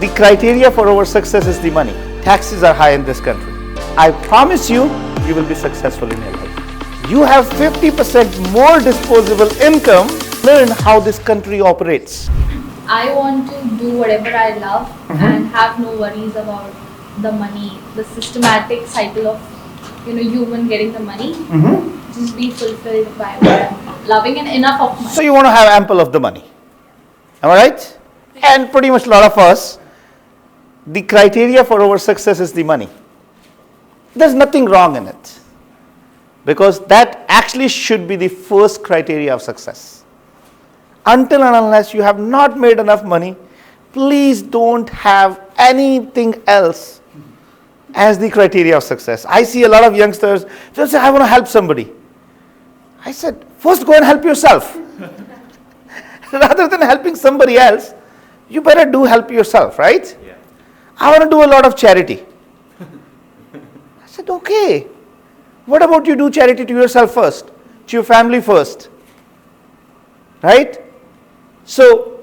The criteria for our success is the money. Taxes are high in this country. I promise you, you will be successful in your life. You have 50% more disposable income. Learn how this country operates. I want to do whatever I love and have no worries about the money, the systematic cycle of human getting the money. Just be fulfilled by what I'm loving and enough of money. So you want to have ample of the money. Am I right? And pretty much a lot of us, the criteria for our success is the money. There's nothing wrong in it, because that actually should be the first criteria of success. Until and unless you have not made enough money, please don't have anything else as the criteria of success. I see a lot of youngsters, they'll say, I want to help somebody. I said, first go and help yourself. Rather than helping somebody else, you better do help yourself, right? Yeah. I want to do a lot of charity. I said, okay. What about you do charity to yourself first, to your family first, right? So,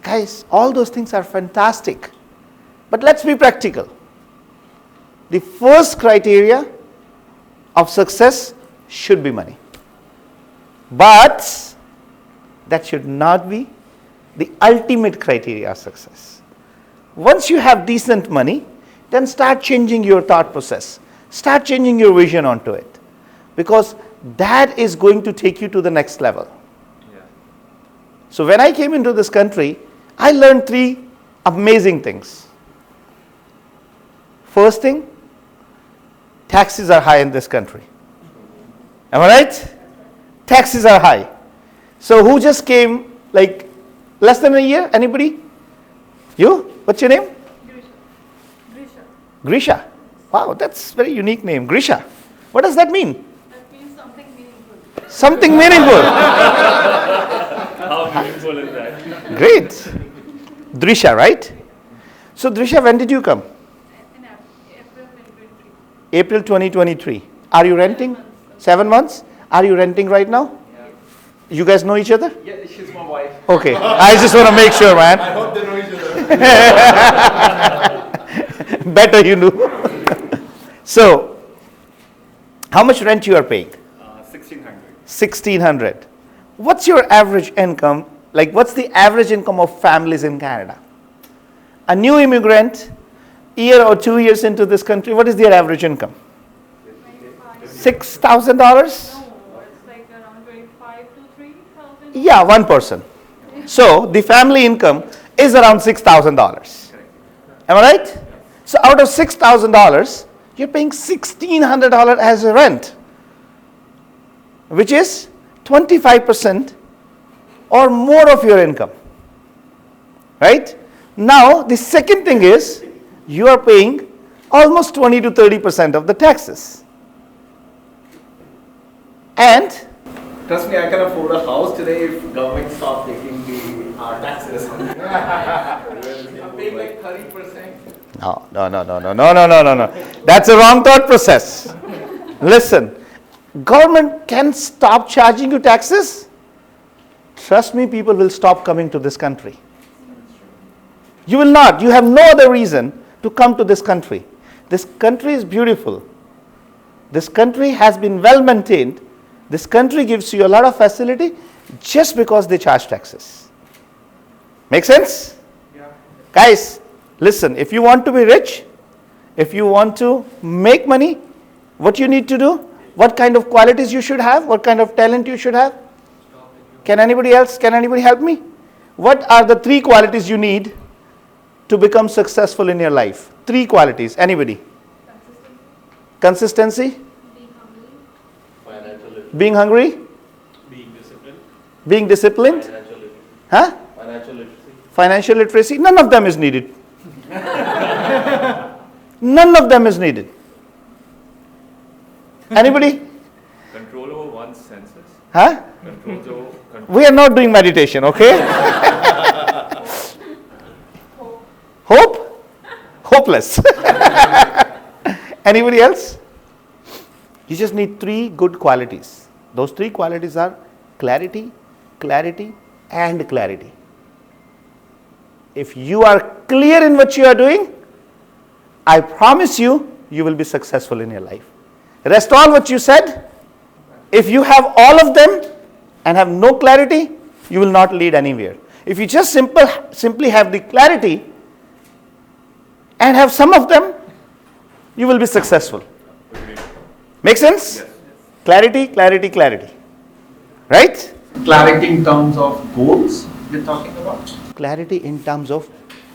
guys, all those things are fantastic. But let's be practical. The first criteria of success should be money. But that should not be the ultimate criteria of success. Once you have decent money, then start changing your thought process. Start changing your vision onto it. Because that is going to take you to the next level. Yeah. So when I came into this country, I learned 3 amazing things. First thing, taxes are high in this country. Am I right? Taxes are high. So who just came like less than a year? Anybody? You? What's your name? Grisha. Grisha. Wow, that's a very unique name. Grisha. What does that mean? That means something meaningful. Something meaningful. How meaningful is that? Great. Drisha, right? So Drisha, when did you come? In April 2023. April 2023. Are you renting? 7 months? Are you renting right now? You guys know each other? Yeah, she's my wife. Okay. I just want to make sure, man. I hope they know each other. Better you know. So, how much rent you are paying? 1600. 1600. What's your average income? Like, what's the average income of families in Canada? A new immigrant, year or 2 years into this country, what is their average income? $6,000? No, it's like around 25 to 3,000. Yeah, one person. So the family income is around $6,000. Am I right? So out of $6,000, you're paying $1,600 as a rent, which is 25% or more of your income. Right? Now, the second thing is, you are paying almost 20 to 30% of the taxes. And Trust me, I can afford a house today if government stops taking the taxes. I'm paying like 30%. No. That's a wrong thought process. Listen, government can stop charging you taxes. Trust me, people will stop coming to this country. You will not. You have no other reason to come to this country. This country is beautiful. This country has been well maintained. This country gives you a lot of facility just because they charge taxes. Make sense? Yeah. Guys, listen, if you want to be rich, if you want to make money, what you need to do, what kind of qualities you should have, what kind of talent you should have. Can anybody help me? What are the 3 qualities you need to become successful in your life? 3 qualities. Anybody? Consistency? Being hungry? Being disciplined. Being disciplined? Financial literacy. Huh? Financial literacy. Financial literacy? None of them is needed. None of them is needed. Anybody? Control over one's senses. Huh? Control. We are not doing meditation, okay? Hope? Hopeless. Anybody else? You just need 3 good qualities. Those 3 qualities are clarity, clarity, and clarity. If you are clear in what you are doing, I promise you, you will be successful in your life. Rest all what you said, if you have all of them and have no clarity, you will not lead anywhere. If you just simply have the clarity and have some of them, you will be successful. Make sense? Yes. Clarity, clarity, clarity. Right? Clarity in terms of goals you're talking about? Clarity in terms of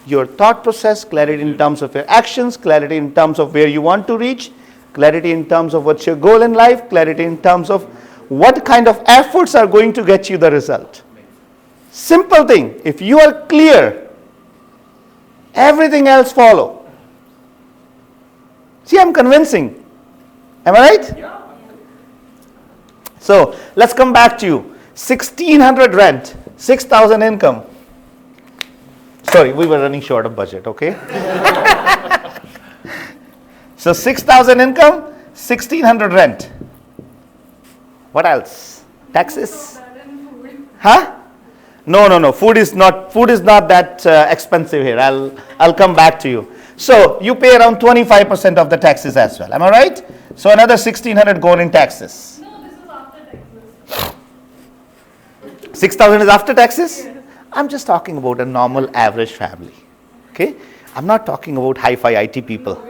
your thought process, clarity in terms of your actions, clarity in terms of where you want to reach, clarity in terms of what's your goal in life, clarity in terms of what kind of efforts are going to get you the result. Simple thing. If you are clear, everything else follow. See, I'm convincing. Am I right? Yeah. So let's come back to you. 1,600 rent, 6,000 income. Sorry, we were running short of budget, okay? So 6,000 income, 1,600 rent. What else? Taxes? Huh? No. Food is not that expensive here. I'll come back to you. So you pay around 25% of the taxes as well. Am I right? So another 1,600 going in taxes. No, this is after taxes. 6,000 is after taxes? I'm just talking about a normal average family. Okay? I'm not talking about hi-fi IT people.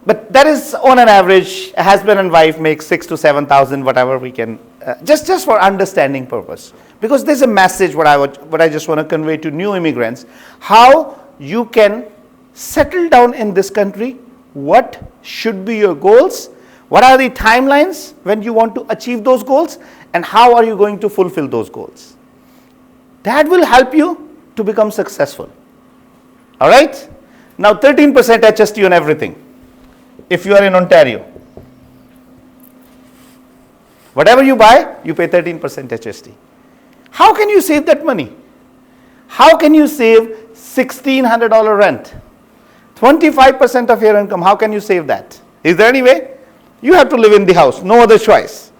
But that is on an average, a husband and wife make 6,000 to 7,000, whatever we can, just for understanding purpose. Because there's a message what I just want to convey to new immigrants, how you can settle down in this country, what should be your goals, what are the timelines when you want to achieve those goals, and how are you going to fulfill those goals. That will help you to become successful. All right? Now 13% HST on everything. If you are in Ontario, whatever you buy, you pay 13% HST. How can you save that money? How can you save $1,600 rent? 25% of your income, how can you save that? Is there any way? You have to live in the house, no other choice.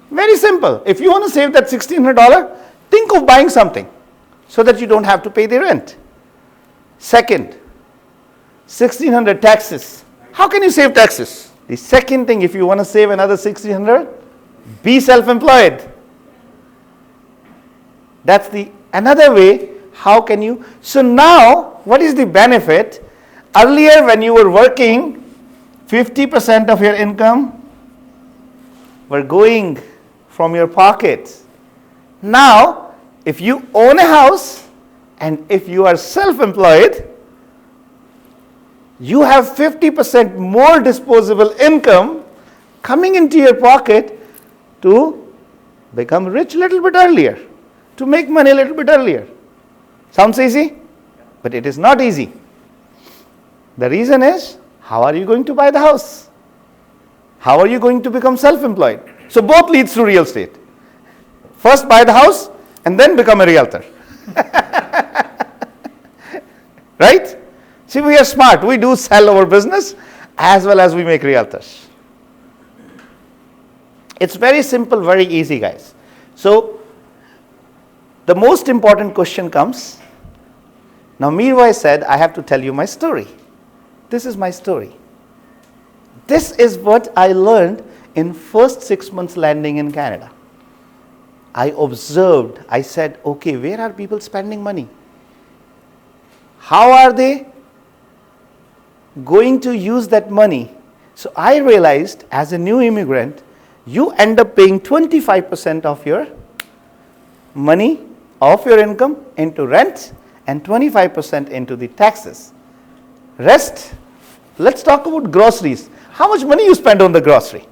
Very simple. If you want to save that $1,600, think of buying something so that you don't have to pay the rent. Second, 1,600 taxes. How can you save taxes? The second thing, if you want to save another 1,600, be self-employed. That's the another way. How can you? So now, what is the benefit? Earlier, when you were working, 50% of your income were going from your pockets. Now, if you own a house and if you are self-employed, you have 50% more disposable income coming into your pocket to become rich a little bit earlier, to make money a little bit earlier. Sounds easy? But it is not easy. The reason is, how are you going to buy the house? How are you going to become self-employed? So both leads to real estate. First buy the house and then become a realtor. Right? See, we are smart. We do sell our business as well as we make realtors. It's very simple, very easy, guys. So the most important question comes. Now, Meerwai said, I have to tell you my story. This is my story. This is what I learned in first 6 months landing in Canada. I observed, I said, okay, where are people spending money? How are they going to use that money? So I realized as a new immigrant, you end up paying 25% of your money, of your income into rent and 25% into the taxes. Rest, let's talk about groceries. How much money you spend on the grocery?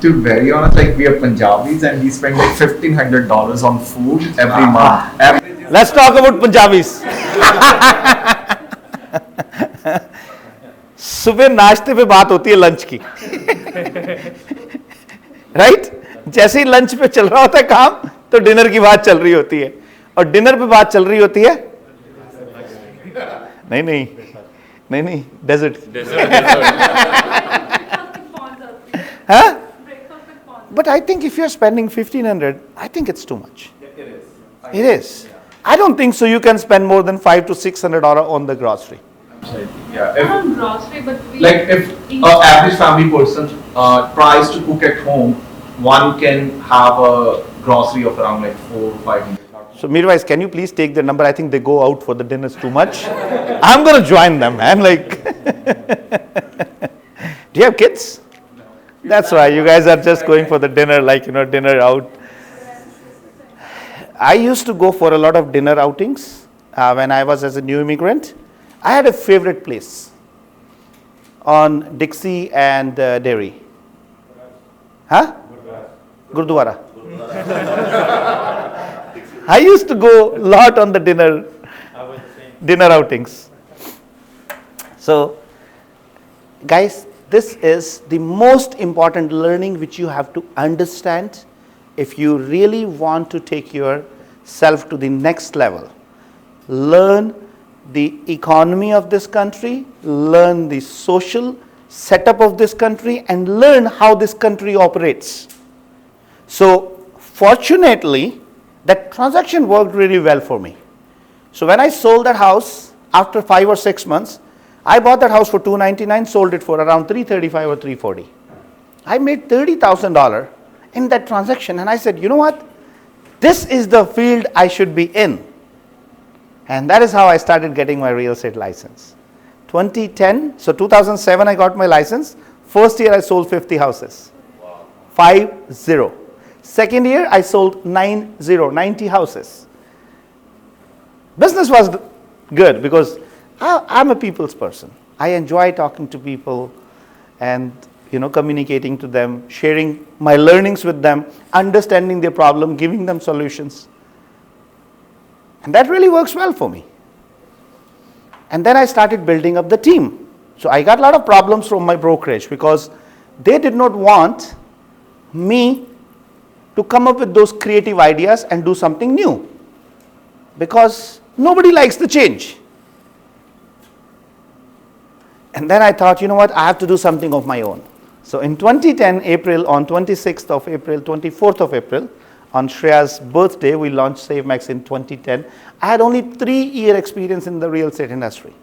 To be very honest, like we are Punjabis and we spend like $1,500 on food every month. Let's talk about Punjabis. सुबह नाश्ते पे बात होती है lunch की, right? जैसे ही lunch पे चल रहा होता है काम, तो डिनर की बात चल रही होती है, और डिनर पे बात चल रही होती है नहीं desert. Huh? But I think if you're spending 1,500, I think it's too much. It is. It is. I don't think so. You can spend more than $500 to $600 on the grocery. Yeah. Not on grocery, but we Like if an average family person tries to cook at home, one can have a grocery of around like 400-500. So Mirwais, can you please take the number? I think they go out for the dinners too much. I'm going to join them, man. Like, do you have kids? That's why you guys are just going for the dinner, like, dinner out. I used to go for a lot of dinner outings when I was as a new immigrant. I had a favorite place on Dixie and Derry. Huh? Gurdwara. I used to go a lot on the dinner outings. So, guys, this is the most important learning which you have to understand if you really want to take yourself to the next level. Learn the economy of this country, learn the social setup of this country, and learn how this country operates. So, fortunately, that transaction worked really well for me. So when I sold that house after 5 or 6 months, I bought that house for $299, sold it for around $335 or $340. I made $30,000 in that transaction, and I said, you know what? This is the field I should be in. And that is how I started getting my real estate license. 2010, so 2007 I got my license. First year I sold 50 houses. Wow. 50. Second year, I sold 90 houses. Business was good because I'm a people's person. I enjoy talking to people and communicating to them, sharing my learnings with them, understanding their problem, giving them solutions. And that really works well for me. And then I started building up the team. So I got a lot of problems from my brokerage because they did not want me to come up with those creative ideas and do something new, because nobody likes the change. And then I thought, you know what, I have to do something of my own. So in 2010, April, on 26th of April, 24th of April, on Shreya's birthday, we launched SaveMax in 2010. I had only 3-year experience in the real estate industry.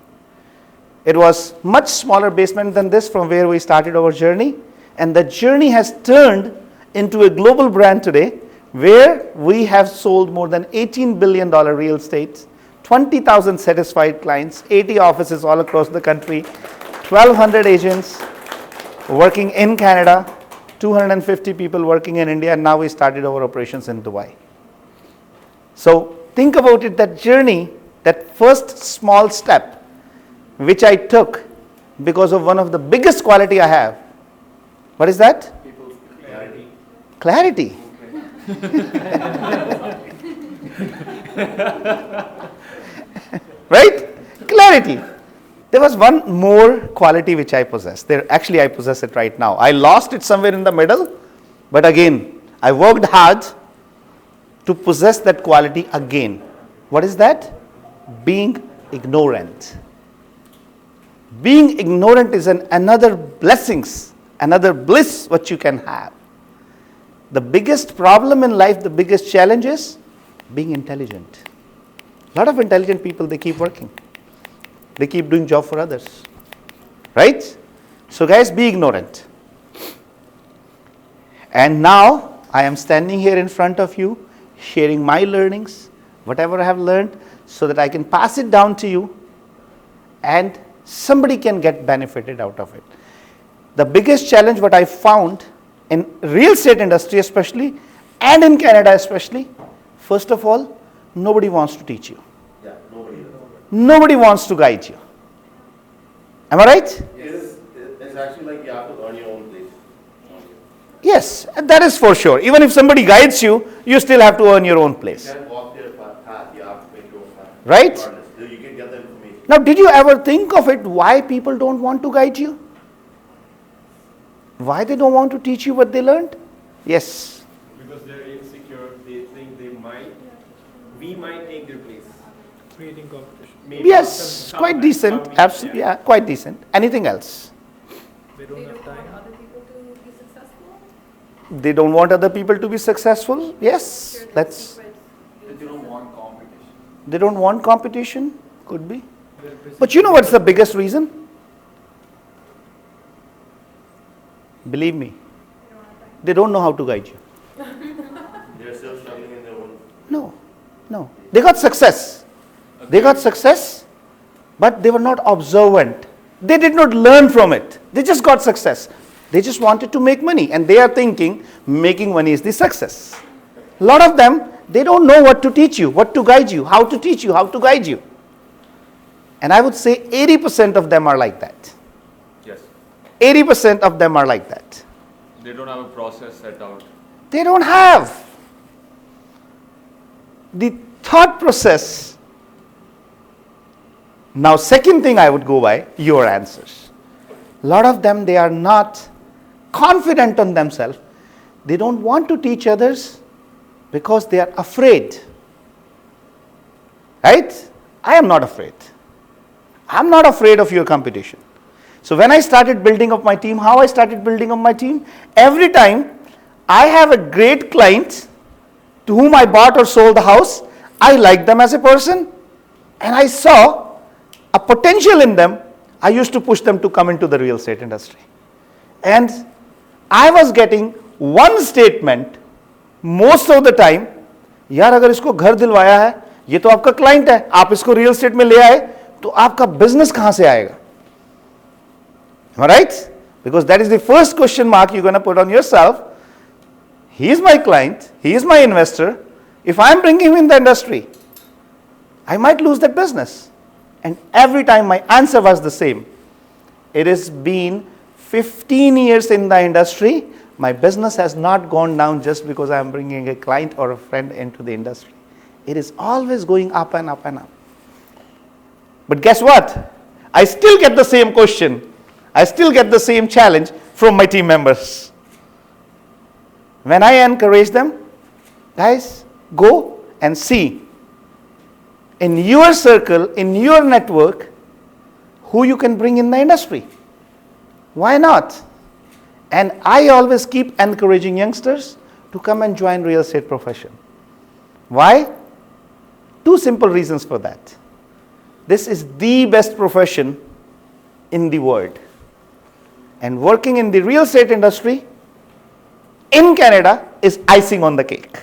It was much smaller basement than this from where we started our journey, and the journey has turned into a global brand today, where we have sold more than $18 billion real estate, 20,000 satisfied clients, 80 offices all across the country, 1,200 agents working in Canada, 250 people working in India, and now we started our operations in Dubai. So think about it, that journey, that first small step, which I took because of one of the biggest quality I have. What is that? Clarity. Right? Clarity. There was one more quality which I possess. Actually, I possess it right now. I lost it somewhere in the middle, but again, I worked hard to possess that quality again. What is that? Being ignorant. Being ignorant is another blessings, another bliss what you can have. The biggest problem in life, the biggest challenge is being intelligent. A lot of intelligent people, they keep working. They keep doing job for others. Right? So guys, be ignorant. And now, I am standing here in front of you, sharing my learnings, whatever I have learned, so that I can pass it down to you, and somebody can get benefited out of it. The biggest challenge what I found in real estate industry especially, and in Canada especially, first of all, nobody wants to teach you. Yeah, nobody. Nobody wants to guide you. Am I right? It's actually like you have to earn your own place. Yes, that is for sure. Even if somebody guides you, you still have to earn your own place. You can't walk their path, you have to make your own path. Right? Regardless, you can get the information. Now, did you ever think of it, why people don't want to guide you? Why they don't want to teach you what they learned? Yes. Because they're insecure, they think we might take their place. Creating competition. Maybe Yes, quite decent. Absolutely, yeah, quite decent. Anything else? They don't have time. Other people to be successful. They don't want other people to be successful? Yes, let's. They don't want competition. They don't want competition? Could be. But you know what's the biggest reason? Believe me, they don't know how to guide you. They're still struggling in their own. No. They got success. They got success, but they were not observant. They did not learn from it. They just got success. They just wanted to make money, and they are thinking making money is the success. A lot of them, they don't know what to teach you, what to guide you, how to teach you, how to guide you. And I would say 80% of them are like that. Yes. 80% of them are like that. They don't have a process set out. They don't have the thought process. Now, second thing I would go by, your answers. A lot of them, they are not confident on themselves. They don't want to teach others because they are afraid. Right? I am not afraid. I'm not afraid of your competition. So when I started building up my team, how I started building up my team? Every time I have a great client to whom I bought or sold the house, I liked them as a person, and I saw a potential in them. I used to push them to come into the real estate industry. And I was getting one statement most of the time, यार अगर इसको घर दिलवाया है, ये तो आपका client है, आप इसको रियल एस्टेट में ले आए, तो आपका बिजनेस कहां से आएगा? Am I right? Because that is the first question mark you're going to put on yourself. He is my client, he is my investor. If I'm bringing him in the industry, I might lose that business. And every time my answer was the same. It has been 15 years in the industry. My business has not gone down just because I'm bringing a client or a friend into the industry. It is always going up and up and up. But guess what? I still get the same question. I still get the same challenge from my team members. When I encourage them, guys, go and see in your circle, in your network, who you can bring in the industry. Why not? And I always keep encouraging youngsters to come and join real estate profession. Why? Two simple reasons for that. This is the best profession in the world. And working in the real estate industry in Canada is icing on the cake.